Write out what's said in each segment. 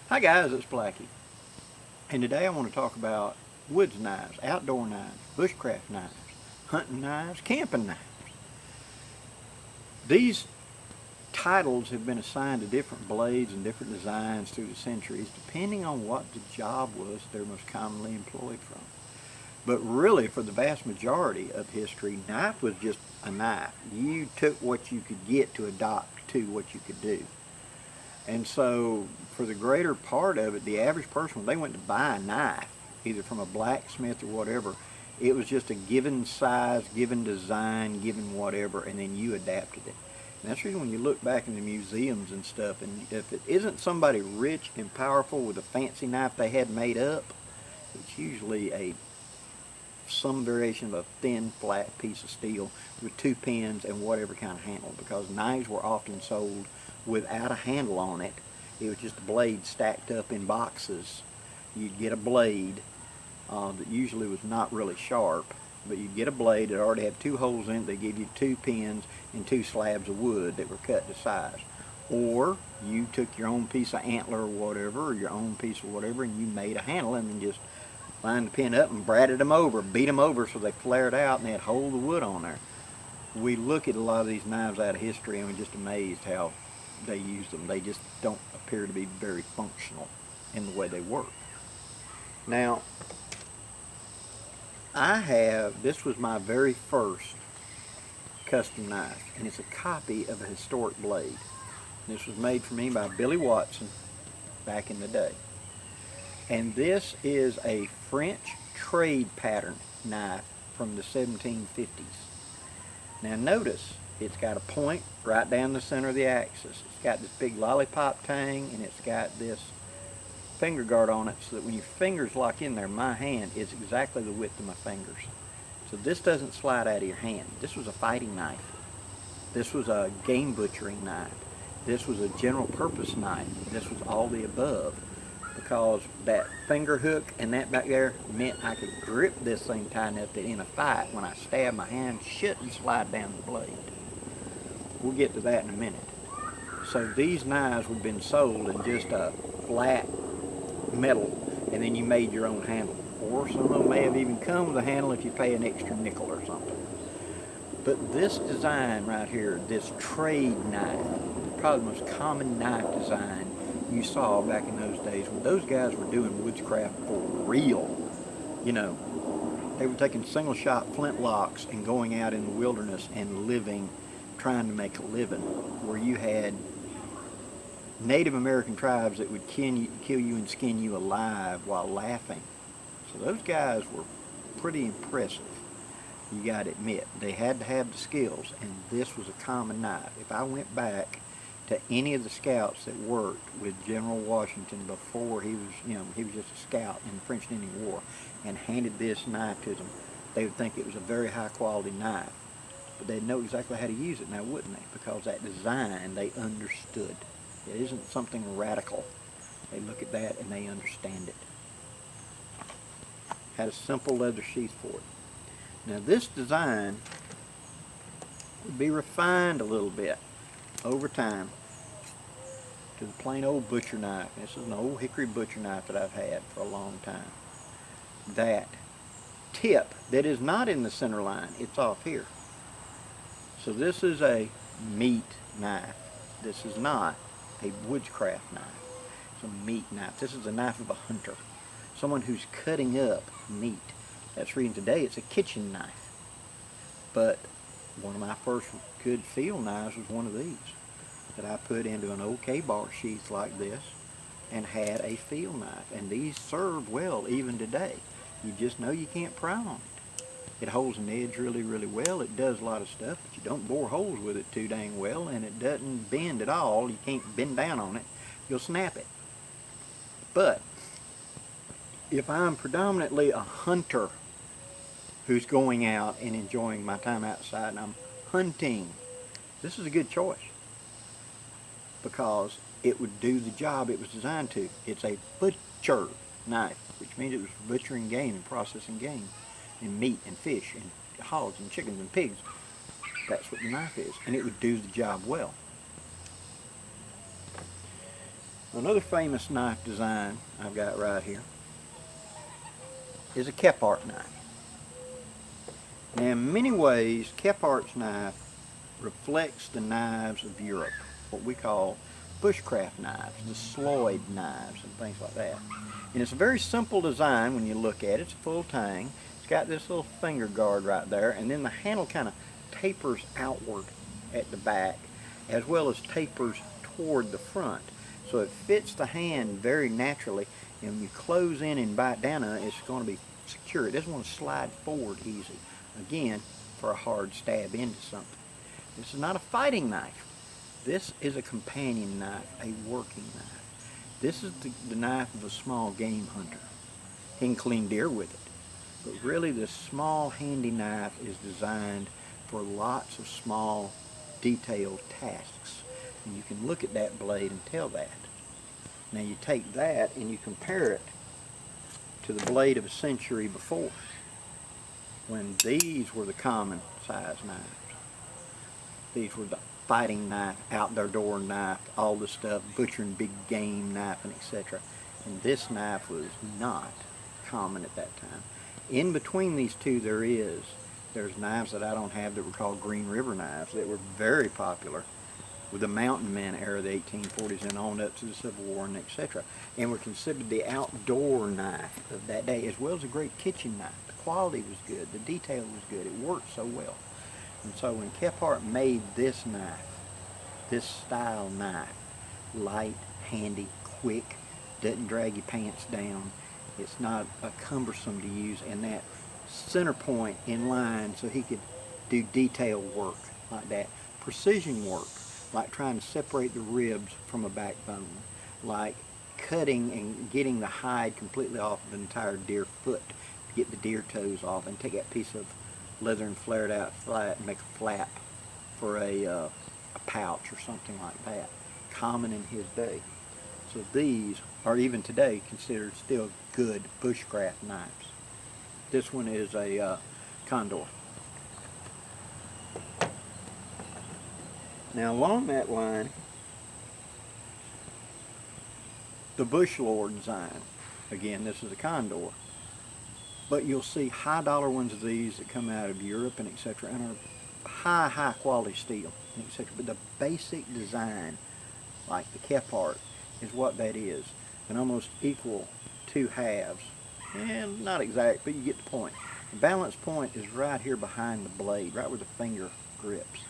Hi guys, it's Blackie, and today I want to talk about woods knives, outdoor knives, bushcraft knives, hunting knives, camping knives. These titles have been assigned to different blades and different designs through the centuries depending on what the job was they're most commonly employed from. But really, for the vast majority of history, knife was just a knife. You took what you could get to adapt to what you could do. And so, for the greater part of it, the average person, when they went to buy a knife, either from a blacksmith or whatever, it was just a given size, given design, given whatever, and then you adapted it. And that's the reason when you look back in the museums and stuff, and if it isn't somebody rich and powerful with a fancy knife they had made up, it's usually some variation of a thin, flat piece of steel with two pins and whatever kind of handle, because knives were often sold without a handle on it. It was just a blade stacked up in boxes. You'd get a blade that usually was not really sharp, but you'd get a blade that already had two holes in it. They give you two pins and two slabs of wood that were cut to size. Or you took your own piece of antler or whatever, or your own piece of whatever, and you made a handle and then just lined the pin up and braided them over, beat them over so they flared out and they'd hold the wood on there. We look at a lot of these knives out of history and we're just amazed how they use them. They just don't appear to be very functional in the way they work. Now, this was my very first custom knife, and it's a copy of a historic blade. This was made for me by Billy Watson back in the day. And this is a French trade pattern knife from the 1750s. Now notice, it's got a point right down the center of the axis. It's got this big lollipop tang, and it's got this finger guard on it so that when your fingers lock in there, my hand is exactly the width of my fingers. So this doesn't slide out of your hand. This was a fighting knife. This was a game butchering knife. This was a general purpose knife. This was all the above, because that finger hook and that back there meant I could grip this thing tight enough that in a fight, when I stab, my hand shouldn't slide down the blade. We'll get to that in a minute. So these knives would have been sold in just a flat metal, and then you made your own handle. Or some of them may have even come with a handle if you pay an extra nickel or something. But this design right here, this trade knife, probably the most common knife design you saw back in those days when those guys were doing woodscraft for real. You know, they were taking single shot flintlocks and going out in the wilderness and living, trying to make a living, where you had Native American tribes that would kill you and skin you alive while laughing. So those guys were pretty impressive, you got to admit. They had to have the skills, and this was a common knife. If I went back to any of the scouts that worked with General Washington before he was just a scout in the French and Indian War, and handed this knife to them, they would think it was a very high quality knife. But they'd know exactly how to use it now, wouldn't they? Because that design they understood. It isn't something radical. They look at that and they understand it. Had a simple leather sheath for it. Now this design would be refined a little bit over time to the plain old butcher knife. This is an old hickory butcher knife that I've had for a long time. That tip that is not in the center line, it's off here. So this is a meat knife. This is not a woodscraft knife. It's a meat knife. This is a knife of a hunter, someone who's cutting up meat. That's the reason today it's a kitchen knife. But one of my first good field knives was one of these that I put into an old K-bar sheath like this and had a field knife. And these serve well even today. You just know you can't pry on it. It holds an edge really, really well. It does a lot of stuff, but you don't bore holes with it too dang well, and it doesn't bend at all. You can't bend down on it. You'll snap it. But if I'm predominantly a hunter who's going out and enjoying my time outside and I'm hunting, this is a good choice, because it would do the job it was designed to. It's a butcher knife, which means it was for butchering game and processing game and meat and fish and hogs and chickens and pigs. That's what the knife is, and it would do the job well. Another famous knife design I've got right here is a Kephart knife. Now, in many ways, Kephart's knife reflects the knives of Europe, what we call bushcraft knives, the Sloyd knives and things like that. And it's a very simple design when you look at it. It's a full tang. It's got this little finger guard right there, and then the handle kind of tapers outward at the back, as well as tapers toward the front. So it fits the hand very naturally, and when you close in and bite down on it, it's going to be secure. It doesn't want to slide forward easy, again, for a hard stab into something. This is not a fighting knife. This is a companion knife, a working knife. This is the knife of a small game hunter. He can clean deer with it. But really, this small handy knife is designed for lots of small detailed tasks. And you can look at that blade and tell that. Now you take that and you compare it to the blade of a century before, when these were the common size knives. These were the fighting knife, outdoor knife, all the stuff, butchering big game knife, and etc. And this knife was not common at that time. In between these two there's knives that I don't have that were called Green River knives that were very popular with the mountain man era of the 1840s and on up to the Civil War and etc. And were considered the outdoor knife of that day, as well as a great kitchen knife. The quality was good, the detail was good, it worked so well. And so when Kephart made this knife, this style knife, light, handy, quick, doesn't drag your pants down, it's not cumbersome to use, and that center point in line so he could do detail work like that. Precision work, like trying to separate the ribs from a backbone, like cutting and getting the hide completely off of an entire deer foot to get the deer toes off, and take that piece of leather and flare it out flat and make a flap for a pouch or something like that. Common in his day. So these are even today considered still good bushcraft knives. This one is a condor. Now along that line, the Bush Lord design. Again, this is a condor. But you'll see high dollar ones of these that come out of Europe and etc. and are high quality steel and etc. But the basic design, like the Kephart, is what that is. An almost equal two halves. And not exact, but you get the point. The balance point is right here behind the blade, right where the finger grips.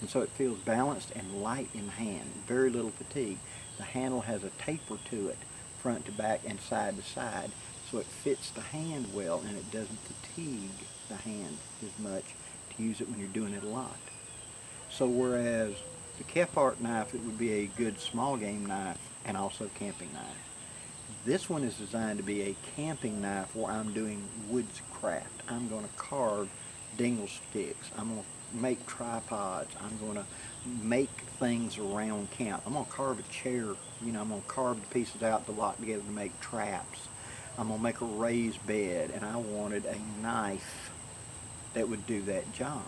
And so it feels balanced and light in the hand, very little fatigue. The handle has a taper to it, front to back and side to side, so it fits the hand well and it doesn't fatigue the hand as much to use it when you're doing it a lot. So whereas the Kephart knife, it would be a good small game knife and also camping knife. This one is designed to be a camping knife where I'm doing WOODSCRAFT. I'm going to carve dingle sticks. I'm going to make tripods. I'm going to make things around camp. I'm going to carve a chair. You know, I'm going to carve the pieces out to lock together to make traps. I'm going to make a raised bed, and I wanted a knife that would do that job.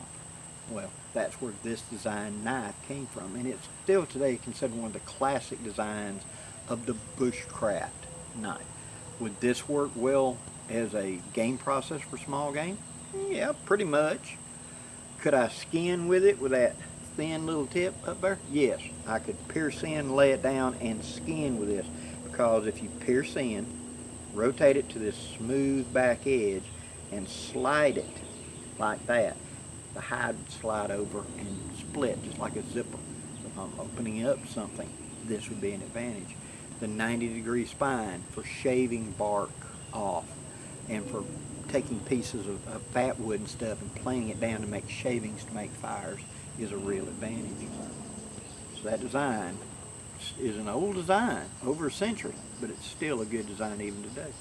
Well, that's where this design knife came from, and it's still today considered one of the classic designs of the bushcraft knife. Would this work well as a game process for small game? Yeah, pretty much. Could I skin with it with that thin little tip up there? Yes, I could pierce in, lay it down, and skin with this, because if you pierce in, rotate it to this smooth back edge and slide it like that, the hide would slide over and split just like a zipper. So if I'm opening up something, this would be an advantage. The 90-degree spine for shaving bark off and for taking pieces of fat wood and stuff and planing it down to make shavings to make fires is a real advantage. So that design is an old design, over a century, but it's still a good design even today.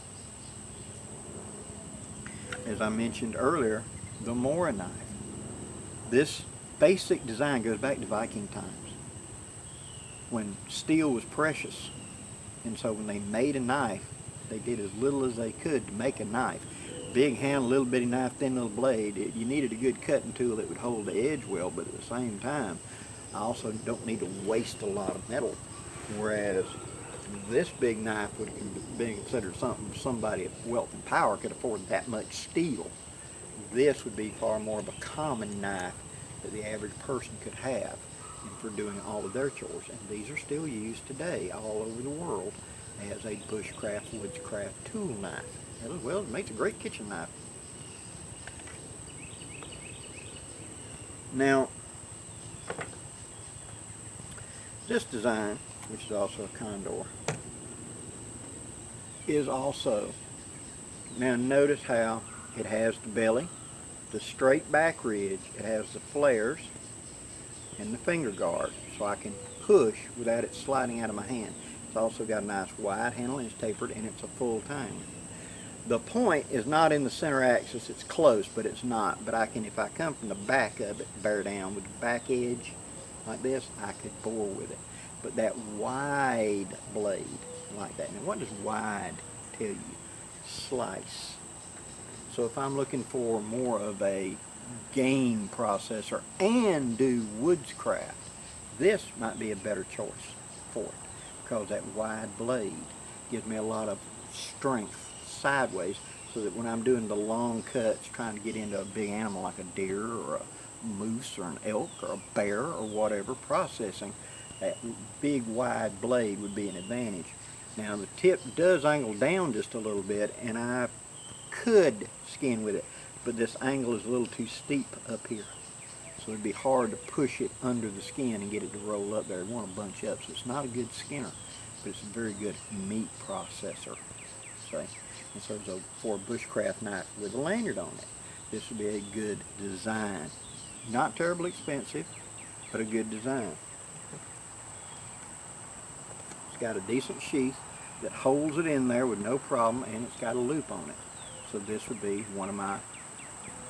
As I mentioned earlier, the Mora knife. This basic design goes back to Viking times, when steel was precious. And so when they made a knife, they did as little as they could to make a knife. Big handle, little bitty knife, thin little blade. You needed a good cutting tool that would hold the edge well, but at the same time, I also don't need to waste a lot of metal. Whereas This big knife would be considered something somebody of wealth and power could afford that much steel. This would be far more of a common knife that the average person could have for doing all of their chores. And these are still used today all over the world as a bushcraft, woodscraft tool knife. As well, it makes a great kitchen knife. Now, this design, which is also a condor, is also, now notice how it has the belly, the straight back ridge, it has the flares, and the finger guard, so I can push without it sliding out of my hand. It's also got a nice wide handle, and it's tapered, and it's a full tang. The point is not in the center axis, it's close, but it's not. But I can, if I come from the back of it, bear down with the back edge like this, I could bore with it. But that wide blade, like that. Now what does wide tell you? Slice. So if I'm looking for more of a game processor and do woodscraft, this might be a better choice for it, because that wide blade gives me a lot of strength sideways, so that when I'm doing the long cuts trying to get into a big animal like a deer or a moose or an elk or a bear or whatever, processing, that big wide blade would be an advantage. Now the tip does angle down just a little bit, and I could skin with it, but this angle is a little too steep up here, so it'd be hard to push it under the skin and get it to roll up there. It want to bunch up, so it's not a good skinner, but it's a very good meat processor. See? And so for a bushcraft knife with a lanyard on it, this would be a good design. Not terribly expensive, but a good design. It's got a decent sheath that holds it in there with no problem, and it's got a loop on it. So this would be one of my,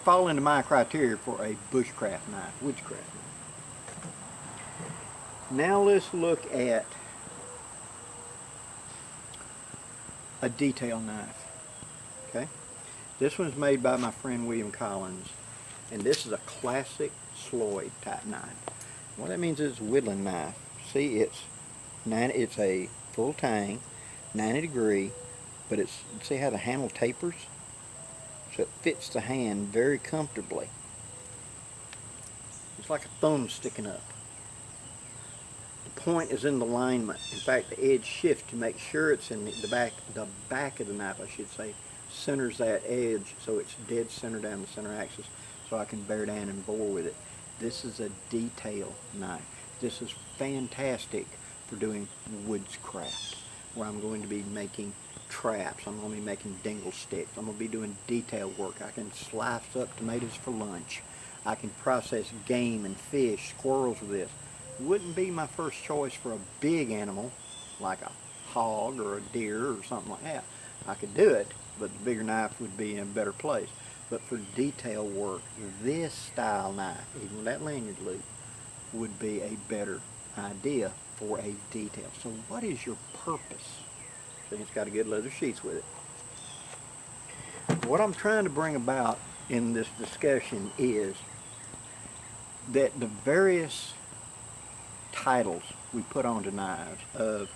fall into my criteria for a bushcraft knife, woodscraft. Now let's look at a detail knife. Okay, this one's made by my friend William Collins, and this is a classic Sloyd type knife. What that means is it's a whittling knife. See, it's a full tang, 90 degree, but it's, see how the handle tapers? So it fits the hand very comfortably. It's like a thumb sticking up. The point is in the alignment. In fact, the edge shifts to make sure it's in the back of the knife, I should say, centers that edge so it's dead center down the center axis, so I can bear down and bore with it. This is a detail knife. This is fantastic for doing woodscraft, where I'm going to be making traps, I'm going to be making dingle sticks, I'm going to be doing detail work. I can slice up tomatoes for lunch. I can process game and fish, squirrels with this. Wouldn't be my first choice for a big animal like a hog or a deer or something like that. I could do it, but the bigger knife would be in a better place. But for detail work, this style knife, even with that lanyard loop, would be a better idea for a detail. So what is your purpose? So it's got a good leather sheath with it. What I'm trying to bring about in this discussion is that the various titles we put onto knives of,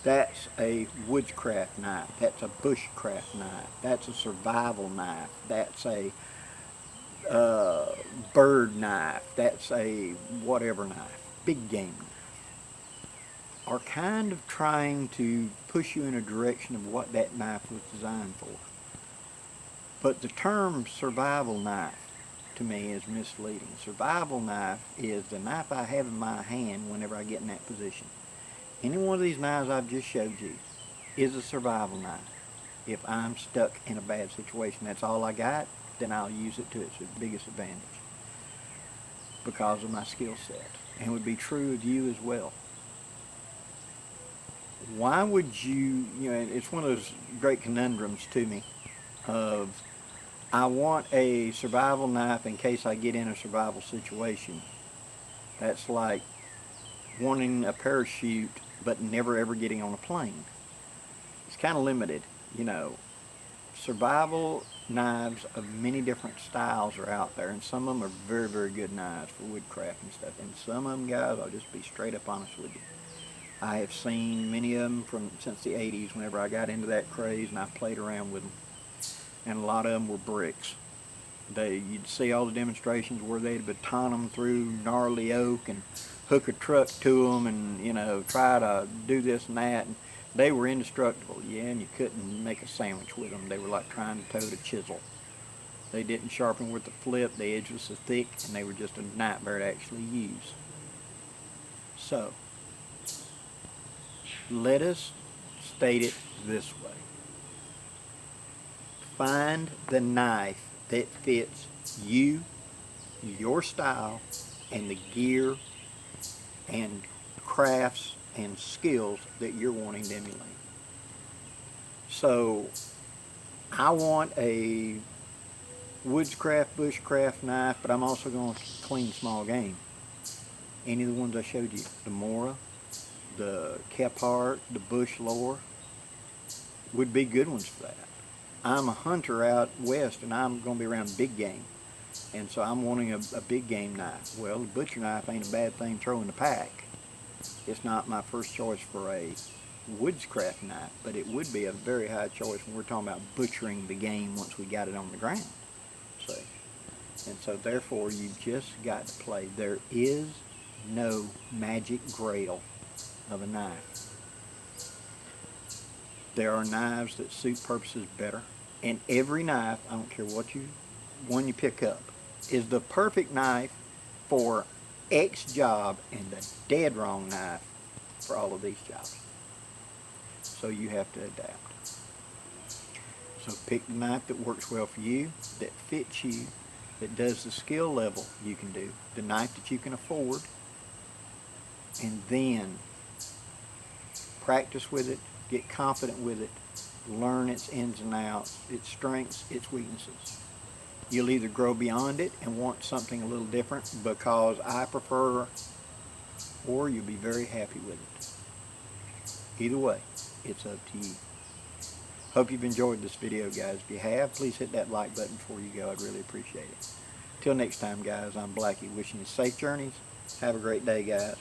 that's a woodscraft knife, that's a bushcraft knife, that's a survival knife, that's a bird knife, that's a whatever knife, big game knife, are kind of trying to push you in a direction of what that knife was designed for. But the term survival knife to me is misleading. Survival knife is the knife I have in my hand whenever I get in that position. Any one of these knives I've just showed you is a survival knife. If I'm stuck in a bad situation, that's all I got, then I'll use it to its biggest advantage because of my skill set. And it would be true of you as well. Why would you, it's one of those great conundrums to me of, I want a survival knife in case I get in a survival situation. That's like wanting a parachute but never ever getting on a plane. It's kind of limited, Survival knives of many different styles are out there, and some of them are very, very good knives for woodcraft and stuff. And some of them, guys, I'll just be straight up honest with you, I have seen many of them since the 80s whenever I got into that craze, and I played around with them. And a lot of them were bricks. You'd see all the demonstrations where they'd baton them through gnarly oak and hook a truck to them and, you know, try to do this and that. And they were indestructible, yeah, and you couldn't make a sandwich with them. They were like trying to toad a chisel. They didn't sharpen with the flip, the edge was so thick, and they were just a nightmare to actually use. So, let us state it this way. Find the knife that fits you, your style, and the gear and crafts and skills that you're wanting to emulate. So, I want a WOODSCRAFT, bushcraft knife, but I'm also going to clean small game. Any of the ones I showed you, the Mora, the Kephart, the Bush Lore, would be good ones for that. I'm a hunter out west, and I'm going to be around big game, and so I'm wanting a big game knife. Well, the butcher knife ain't a bad thing to throw in the pack. It's not my first choice for a WOODSCRAFT knife, but it would be a very high choice when we're talking about butchering the game once we got it on the ground. See? And so therefore you just got to play. There is no magic grail of a knife. There are knives that suit purposes better, and every knife, I don't care what one you pick up, is the perfect knife for X job and the dead wrong knife for all of these jobs. So you have to adapt. So pick the knife that works well for you, that fits you, that does the skill level you can do, the knife that you can afford, and then practice with it, get confident with it, learn its ins and outs, its strengths, its weaknesses. You'll either grow beyond it and want something a little different because I prefer, or you'll be very happy with it. Either way, it's up to you. Hope you've enjoyed this video, guys. If you have, please hit that like button before you go. I'd really appreciate it. Till next time, guys, I'm Blackie, wishing you safe journeys. Have a great day, guys.